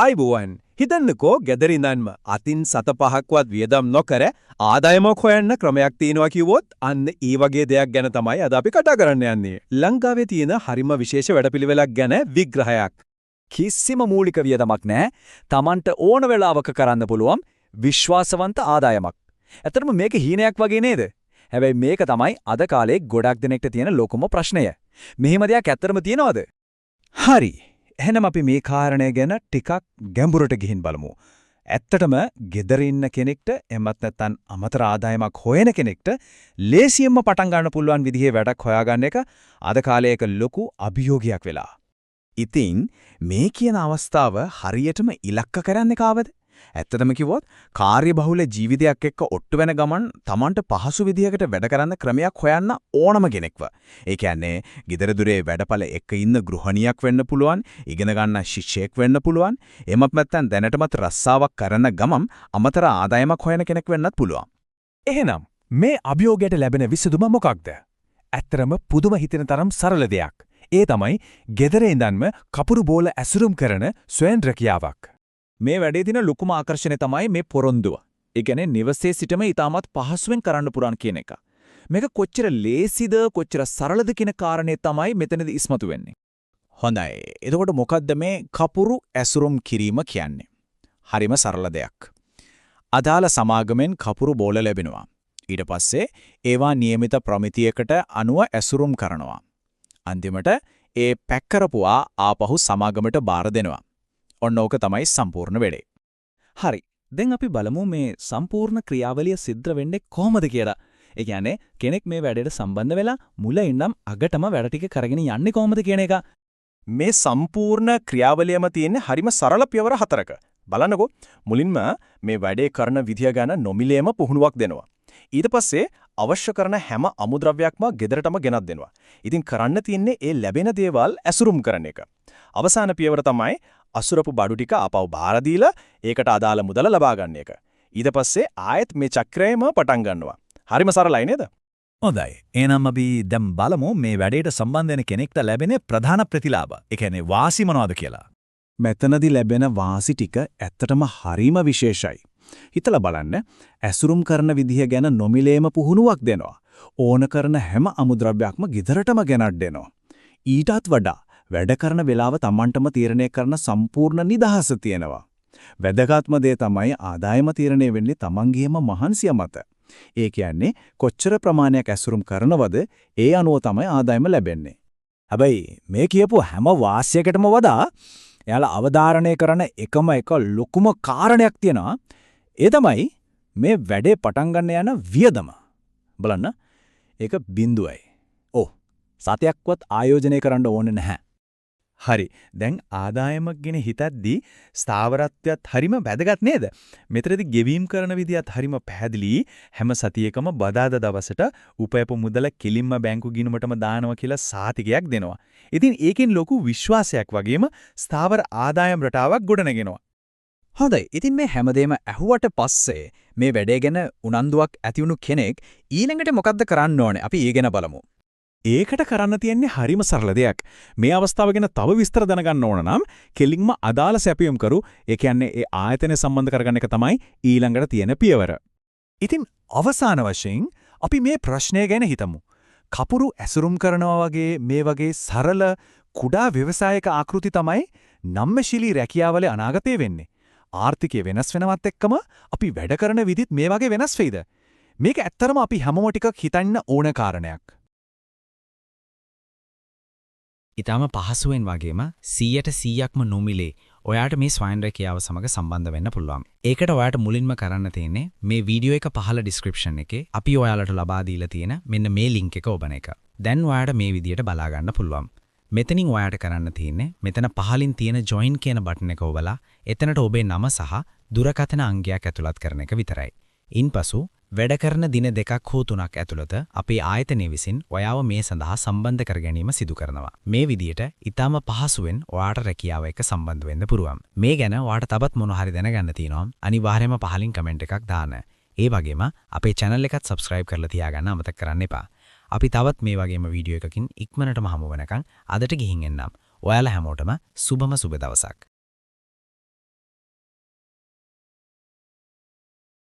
අයිබෝවන් හිතන්නකෝ ගෙදර ඉඳන්ම අතින් 7-5ක්වත් වියදම් නොකර ආදායමක් හොයන්න ක්‍රමයක් තියෙනවා කිව්වොත් අන්න ඒ වගේ දෙයක් ගැන තමයි අද අපි කතා කරන්න යන්නේ. ලංකාවේ තියෙන හරිම විශේෂ වැඩපිළිවෙලක් ගැන විග්‍රහයක්. කිසිම මූලික වියදමක් නැහැ. Tamanට ඕන වෙලාවක කරන්න පුළුවන් විශ්වාසවන්ත ආදායමක්. ඇත්තටම මේක හීනයක් වගේ නේද? හැබැයි මේක තමයි අද කාලේ ගොඩක් දෙනෙක්ට තියෙන ලොකුම ප්‍රශ්නය. මෙහෙම දෙයක් ඇත්තටම තියෙනවද? හරි. එහෙනම් අපි මේ කාරණය ගැන ටිකක් ගැඹුරට ගිහින් බලමු. ඇත්තටම ගෙදර ඉන්න කෙනෙක්ට එමත් නැත්නම් අමතර ආදායමක් හොයන කෙනෙක්ට ලේසියෙන්ම පටන් ගන්න පුළුවන් විදිහේ වැඩක් හොයාගන්න එක අද කාලේ එක ලොකු අභියෝගයක් වෙලා. ඉතින් මේ කියන අවස්ථාව හරියටම ඉලක්ක කරන්නේ කාවද? ඇත්තටම කිව්වොත් කාර්යබහුල ජීවිතයක් එක්ක ඔට්ටු වෙන ගමන් Tamanට පහසු විදිහකට වැඩ කරන්න ක්‍රමයක් හොයන්න ඕනම කෙනෙක්ව. ඒ කියන්නේ ගෙදර දුරේ වැඩපළ එක්ක ඉන්න ගෘහණියක් වෙන්න පුළුවන්, ඉගෙන ගන්න ශිෂ්‍යයෙක් වෙන්න පුළුවන්, එමත් නැත්නම් දැනටමත් රස්සාවක් කරන ගමන් අමතර ආදායමක් හොයන කෙනෙක් වෙන්නත් පුළුවන්. එහෙනම් මේ අභියෝගයට ලැබෙන විසඳුම මොකක්ද? ඇත්තටම පුදුම හිතෙන තරම් සරල දෙයක්. ඒ තමයි ගෙදර ඉඳන්ම කපුරු බෝල ඇසුරුම් කරන ස්වයං රැකියාවක්. මේ වැඩේ තියෙන ලොකුම ආකර්ෂණය තමයි මේ පොරොන්දුව. ඒ කියන්නේ නිවසේ සිටම ඊටමත් පහසුවෙන් කරන්න පුරාන් කියන එක. මේක කොච්චර ලේසිද කොච්චර සරලද කියන කාරණේ තමයි මෙතනදී ඉස්මතු වෙන්නේ. හොඳයි. එතකොට මොකද්ද මේ කපුරු ඇසුරුම් කිරීම කියන්නේ? හරිම සරල දෙයක්. අදාළ සමාගමෙන් කපුරු බෝල ලැබෙනවා. ඊට පස්සේ ඒවා નિયમિત ප්‍රමිතියකට අනුව ඇසුරුම් කරනවා. අන්තිමට ඒ පැක් කරපුවා ආපහු සමාගමට බාර දෙනවා. ඔන්න ඕක තමයි සම්පූර්ණ වැඩේ. හරි. දැන් අපි බලමු මේ සම්පූර්ණ ක්‍රියාවලිය සිද්ධ වෙන්නේ කොහොමද කියලා. ඒ කියන්නේ කෙනෙක් මේ වැඩේට සම්බන්ධ වෙලා මුල ඉඳන් අගටම වැඩ ටික කරගෙන යන්නේ කොහොමද කියන එක. මේ සම්පූර්ණ ක්‍රියාවලියම තියෙන්නේ හරිම සරල පියවර 4ක. බලන්නකෝ. මුලින්ම මේ වැඩේ කරන විදිය ගැන නොමිලේම පුහුණුවක් දෙනවා. ඊට පස්සේ අවශ්‍ය කරන හැම අමුද්‍රව්‍යයක්ම ගෙදරටම ගෙනත් දෙනවා. ඉතින් කරන්න තියෙන්නේ ඒ ලැබෙන දේවල් ඇසුරුම් කරන එක. අවසාන පියවර තමයි අසුරපු බඩු ටික ආපහු බාර දීලා ඒකට අදාළ මුදල ලබා ගන්න එක. ඊට පස්සේ ආයෙත් මේ චක්‍රයම පටන් ගන්නවා. හරිම සරලයි නේද? හොඳයි. එහෙනම් අපි දැන් බලමු මේ වැඩේට සම්බන්ධ වෙන කෙනෙක්ට ලැබෙන ප්‍රධාන ප්‍රතිලාභ. ඒ කියන්නේ වාසි මොනවද කියලා. මෙතනදී ලැබෙන වාසි ටික ඇත්තටම හරිම විශේෂයි. හිතලා බලන්න ඇසුරුම් කරන විදිහ ගැන නොමිලේම පුහුණුවක් දෙනවා. ඕන කරන හැම අමුද්‍රව්‍යයක්ම ගෙදරටම ගෙනත් දෙනවා. ඊටත් වඩා වැඩ කරන වෙලාව Tamanටම තීරණය කරන සම්පූර්ණ නිදහස තියෙනවා. වැදගත්ම දේ තමයි ආදායම තීරණය වෙන්නේ Tamanගේම මහන්සිය මත. ඒ කියන්නේ කොච්චර ප්‍රමාණයක් ඇසුරුම් කරනවද ඒ අනුව තමයි ආදායම ලැබෙන්නේ. හැබැයි මේ කියපු හැම වාසියකටම වඩා එයාලා අවධාරණය කරන එකම එක ලොකුම කාරණයක් තියෙනවා. ඒ තමයි මේ වැඩේ පටන් ගන්න යන වියදම. බලන්න ඒක බිඳුවයි. ඔව්. සතයක්වත් ආයෝජනය කරන්න ඕනේ නැහැ. හරි. දැන් ආදායමක් ගැන හිතද්දී ස්ථාවරත්වයත් හරිම වැදගත් නේද? මෙතනදී ගෙවීම් කරන විදියත් හරිම පැහැදිලි. හැම සතියකම බදාදා දවසට උපයපු මුදල කිලින්ම බැංකු ගිණුමටම දානවා කියලා සාතිකයක් දෙනවා. ඉතින් ඒකෙන් ලොකු විශ්වාසයක් වගේම ස්ථාවර ආදායම් රටාවක් ගොඩනගෙනවා. හොඳයි. ඉතින් මේ හැමදේම ඇහුවට පස්සේ මේ වැඩේ ගැන උනන්දුවක් ඇති වුණු කෙනෙක් ඊළඟට මොකද්ද කරන්න ඕනේ? අපි ඒ ගැන බලමු. ඒකට කරන්න තියෙන්නේ හරිම සරල දෙයක්. මේ අවස්ථාව ගැන තව විස්තර දැනගන්න ඕන නම් කෙලින්ම අදාළ සැපයුම් කරු, ඒ කියන්නේ ඒ ආයතනය සම්බන්ධ කරගන්න එක තමයි ඊළඟට තියෙන පියවර. ඉතින් අවසාන වශයෙන් අපි මේ ප්‍රශ්නය ගැන හිතමු. කපුරු ඇසුරුම් කරනවා වගේ මේ වගේ සරල කුඩා ව්‍යවසායක ආකෘති තමයි නම්‍යශීලී රැකියාවල අනාගතය වෙන්නේ. ආර්ථිකය වෙනස් වෙනවත් එක්කම අපි වැඩ කරන විදිහත් මේ වගේ වෙනස් වෙයිද? මේක ඇත්තරම අපි හැමෝම ටිකක් හිතන්න ඕන කාරණයක්. ඊටම පහසුවෙන් වගේම 100%ක්ම නොමිලේ ඔයාට මේ ස්වයං රැකියාව සමග සම්බන්ධ වෙන්න පුළුවන්. ඒකට ඔයාට මුලින්ම කරන්න තියෙන්නේ මේ වීඩියෝ එක පහළ ඩිස්ක්‍රිප්ෂන් එකේ අපි ඔයාලට ලබා දීලා තියෙන මෙන්න මේ ලින්ක් එක ඔබන එක. දැන් ඔයාට මේ විදියට බලා ගන්න පුළුවන්. මෙතනින් ඔයාට කරන්න තියෙන්නේ මෙතන පහලින් තියෙන join කියන බටන් එක ඔබලා එතනට ඔබේ නම සහ දුරකථන අංකයක් ඇතුළත් කරන එක විතරයි. ඉන්පසු වැඩ කරන දින 2ක් හෝ 3ක් ඇතුළත අපේ ආයතනය විසින් ඔයාව මේ සඳහා සම්බන්ධ කර ගැනීම සිදු කරනවා. මේ විදියට ඊටම පහසුවෙන් ඔයාට රැකියාව එක්ක සම්බන්ධ වෙන්න පුළුවන්. මේ ගැන ඔයාට තවත් මොන හරි දැනගන්න තියෙනවා අනිවාර්යයෙන්ම පහලින් කමෙන්ට් එකක් දාන්න. ඒ වගේම අපේ channel එකත් subscribe කරලා තියාගන්න අමතක කරන්න එපා. අපි තවත් මේ වගේම වීඩියෝ එකකින් ඉක්මනටම හමු වෙනකන් අදට ගිහින් එන්නම්. ඔයාලා හැමෝටම සුබම සුබ දවසක්.